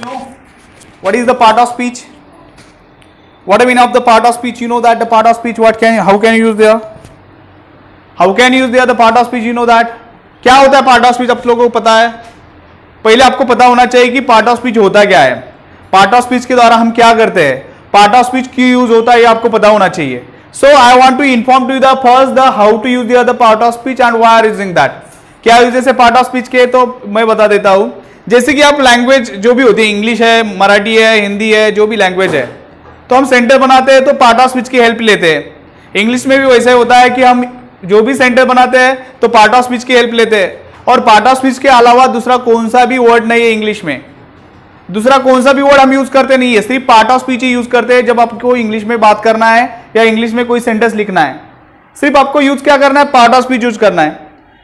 You know what is the part of speech? What I mean of the part of speech? You know that the part of speech. How can you use there? How can you use there the part of speech? You know that. क्या होता है part of speech? आप लोगों को पता है? पहले आपको पता होना चाहिए कि पार्ट ऑफ स्पीच होता क्या है. पार्ट ऑफ स्पीच के द्वारा हम क्या करते हैं, पार्ट ऑफ स्पीच क्यों यूज होता है, ये आपको पता होना चाहिए. So I want to inform to the first the how to use the part of speech and why are using that. क्या यूजेस है पार्ट ऑफ स्पीच के, तो मैं बता देता हूं. जैसे कि आप लैंग्वेज जो भी होती है, इंग्लिश है, मराठी है, हिंदी है, जो भी लैंग्वेज है, तो हम सेंटर बनाते हैं तो पार्ट ऑफ स्पीच की हेल्प लेते हैं. इंग्लिश में भी वैसे होता है कि हम जो भी सेंटर बनाते हैं तो पार्ट ऑफ स्पीच की हेल्प लेते हैं. और पार्ट ऑफ स्पीच के अलावा दूसरा कौन सा भी वर्ड नहीं है इंग्लिश में, दूसरा कौन सा भी वर्ड हम यूज करते नहीं है, सिर्फ part of speech he use करते हैं. जब आपको इंग्लिश में बात करना है या इंग्लिश में कोई सेंटेंस लिखना है, सिर्फ आपको यूज क्या करना है, पार्ट ऑफ स्पीच यूज करना है.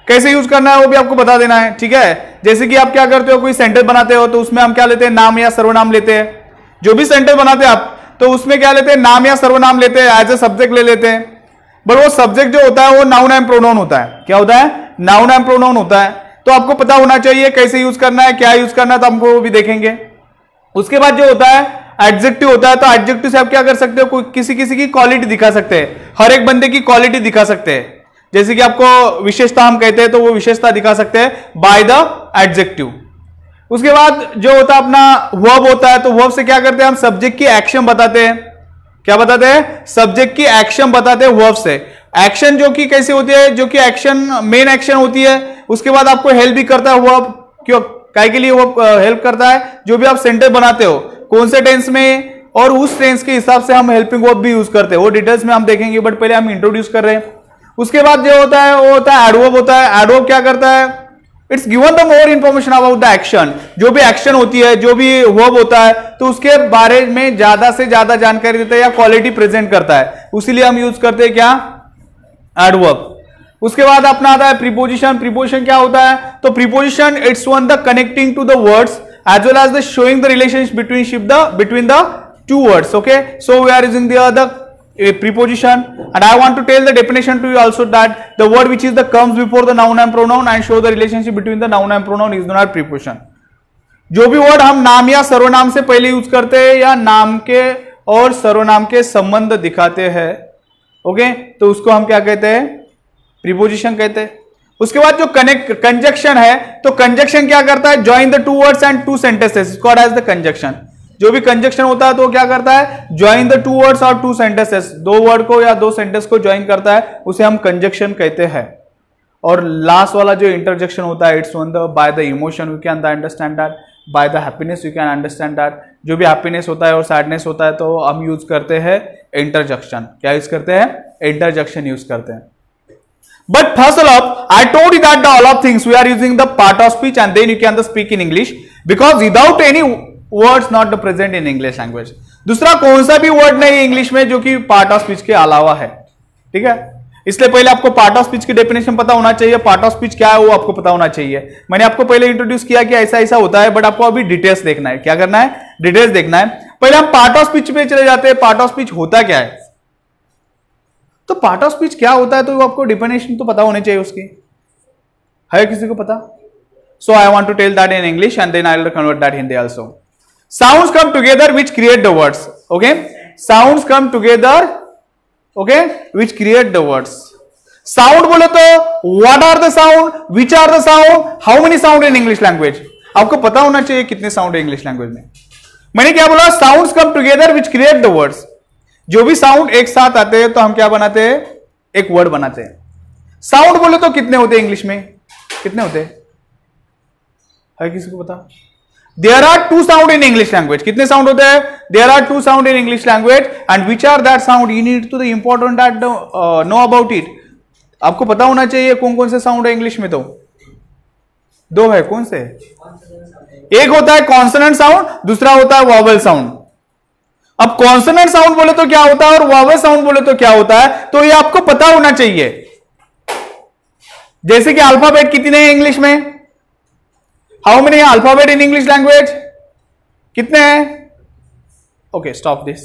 कैसे यूज करना है वो भी आपको बता देना है, ठीक है. जैसे कि आप क्या करते हो, कोई सेंटेंस बनाते हो तो उसमें हम क्या लेते हैं, नाम या सर्वनाम लेते हैं. जो भी सेंटेंस बनाते हैं आप तो उसमें क्या लेते हैं, नाम या सर्वनाम लेते हैं, एज ए सब्जेक्ट ले लेते हैं. बट वो सब्जेक्ट जो होता है वो नाउन एंड प्रोनाउन होता है. क्या होता है, नाउन एंड प्रोनाउन होता है. तो आपको पता होना चाहिए कैसे यूज करना है, क्या यूज करना है, तो हमको वो भी देखेंगे. उसके बाद जो होता है एडजेक्टिव होता है. तो एडजेक्टिव से आप क्या कर सकते हो, किसी किसी की क्वालिटी दिखा सकते हैं, हर एक बंदे की क्वालिटी दिखा सकते हैं. जैसे कि आपको विशेषता हम कहते हैं तो वो विशेषता दिखा सकते हैं बाय द एडजेक्टिव. उसके बाद जो होता है अपना वर्ब होता है. तो वर्ब से क्या करते हैं, हम सब्जेक्ट की एक्शन बताते हैं. क्या बताते हैं, सब्जेक्ट की एक्शन बताते हैं वर्ब से. एक्शन जो कि कैसे होती है, जो कि एक्शन मेन एक्शन होती है. उसके बाद आपको हेल्प भी करता है वर्ब. क्यों, काय के लिए वो हेल्प करता है, जो भी आप सेंटेंस बनाते हो कौन से टेंस में, और उस टेंस के हिसाब से हम हेल्पिंग वर्ब भी यूज करते हैं. वो डिटेल्स में हम देखेंगे, बट पहले हम इंट्रोड्यूस कर रहे हैं. उसके बाद जो होता है वो होता है एडवर्ब होता है. एडवर्ब क्या करता है, it's given the more information about the action. जो भी एक्शन होती है, जो भी वर्ब होता है, तो उसके बारे में ज्यादा से ज्यादा जानकारी देता है या क्वालिटी प्रेजेंट करता है. उसीलिए हम यूज करते हैं क्या, एडवर्ब. उसके बाद अपना आता है प्रीपोजिशन. प्रीपोजिशन क्या होता है, तो preposition it's one the connecting to the words as well as the showing the relationship between the two words. Okay, so we are using the preposition, and I want to tell the definition to you also that the word which is the comes before the noun and pronoun and show the relationship between the noun and pronoun is known as preposition. जो भी word हम नाम या सर्वनाम से पहले use करते हैं या नाम के और सर्वनाम के संबंध दिखाते हैं, ओके, तो उसको हम क्या कहते हैं, प्रीपोजिशन कहते हैं. उसके बाद जो कंजक्शन है, तो कंजक्शन क्या करता है, join the two words and two sentences called as the conjunction. जो भी कंजक्शन होता है तो क्या करता है, ज्वाइन द टू वर्ड्स और टू सेंटेंसेस, दो वर्ड को या दो सेंटेंस को ज्वाइन करता है, उसे हम कंजक्शन कहते हैं. और लास्ट वाला जो इंटरजेक्शन होता है, it's one the by the emotion we can understand that, by the happiness you can understand that. जो भी हैप्पीनेस होता है और सैडनेस होता है तो हम यूज करते हैं इंटरजेक्शन. क्या यूज करते हैं, इंटरजेक्शन यूज करते हैं. But first of all, I told you that all of things we are using the part of speech and then you can speak in English because without any words not present in English language. दूसरा कौन सा भी word नहीं English में जो कि part of speech के अलावा है, ठीक है. इसलिए पहले आपको पार्ट ऑफ स्पीच की डेफिनेशन पता होना चाहिए, पार्ट ऑफ स्पीच क्या है वो आपको पता होना चाहिए. मैंने आपको पहले इंट्रोड्यूस किया कि ऐसा ऐसा होता है, बट आपको अभी डिटेल्स देखना है. क्या करना है, डिटेल्स देखना है. पहले हम पार्ट ऑफ स्पीच पे चले जाते हैं. पार्ट ऑफ स्पीच होता क्या है, तो पार्ट ऑफ स्पीच क्या होता है, तो आपको डेफिनेशन तो पता होनी चाहिए उसकी. है किसी को पता? So I want to tell that in English and then I will convert that Hindi also. Sounds come together which create the words. Okay, sounds come together, okay, which create the words. Sound बोले तो what are the sound, which are the sound, how many sound in English language. आपको पता होना चाहिए कितने sound है English language में. मैंने क्या बोला, sounds come together which create the words. जो भी साउंड एक साथ आते हैं तो हम क्या बनाते हैं, एक वर्ड बनाते हैं. साउंड बोले तो कितने होते हैं इंग्लिश में, कितने होते हैं, है किसी को पता? There are two sound in English language. कितने साउंड होते हैं? There are two sound in English language and which are that sound? You need to the important that know about it. आपको पता होना चाहिए कौन कौन से साउंड है इंग्लिश में. तो दो है, कौन से? एक होता है कॉन्सोनेंट साउंड, दूसरा होता है वॉवेल साउंड. अब कॉन्सोनेंट साउंड बोले तो क्या होता है और वॉवेल साउंड बोले तो क्या होता है, तो ये आपको पता होना चाहिए. जैसे कि अल्फाबेट कितने हैं इंग्लिश में, how many alphabet in English language, कितने हैं? Okay, stop this.